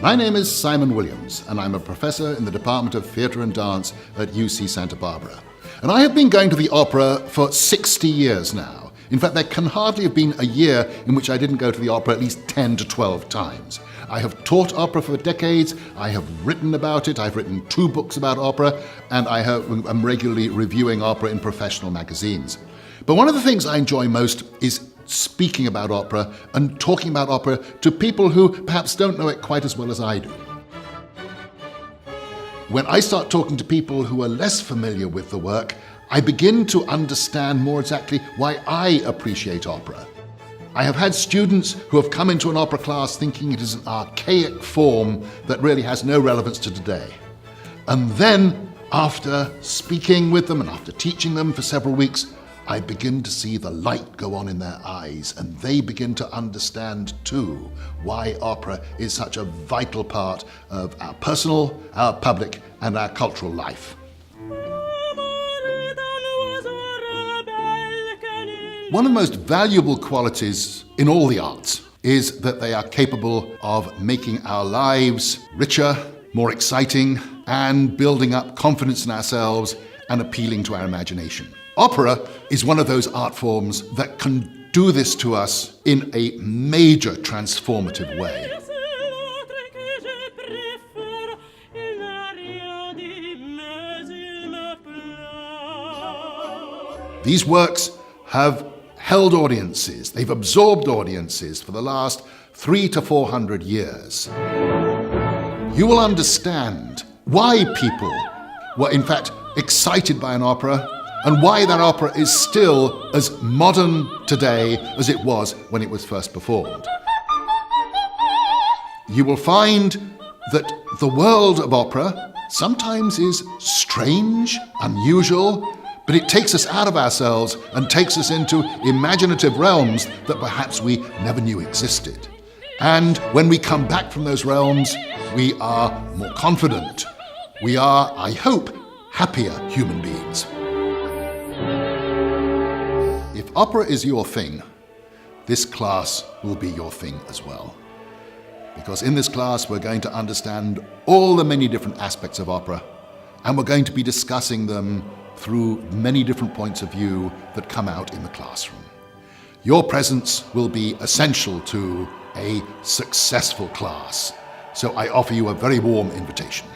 My name is Simon Williams, and I'm a professor in the Department of Theatre and Dance at UC Santa Barbara. And I have been going to the opera for 60 years now. In fact, there can hardly have been a year in which I didn't go to the opera at least 10 to 12 times. I have taught opera for decades, I have written about it, I've written 2 books about opera, and I'm regularly reviewing opera in professional magazines. But one of the things I enjoy most is speaking about opera and talking about opera to people who perhaps don't know it quite as well as I do. When I start talking to people who are less familiar with the work, I begin to understand more exactly why I appreciate opera. I have had students who have come into an opera class thinking it is an archaic form that really has no relevance to today. And then, after speaking with them and after teaching them for several weeks, I begin to see the light go on in their eyes, and they begin to understand too why opera is such a vital part of our personal, our public, and our cultural life. One of the most valuable qualities in all the arts is that they are capable of making our lives richer, more exciting, and building up confidence in ourselves and appealing to our imagination. Opera is one of those art forms that can do this to us in a major transformative way. These works have held audiences, they've absorbed audiences for the last 300 to 400 years. You will understand why people were in fact excited by an opera and why that opera is still as modern today as it was when it was first performed. You will find that the world of opera sometimes is strange, unusual, but it takes us out of ourselves and takes us into imaginative realms that perhaps we never knew existed. And when we come back from those realms, we are more confident. We are, I hope, happier human beings. If opera is your thing, this class will be your thing as well. Because in this class, we're going to understand all the many different aspects of opera, and we're going to be discussing them through many different points of view that come out in the classroom. Your presence will be essential to a successful class, so I offer you a very warm invitation.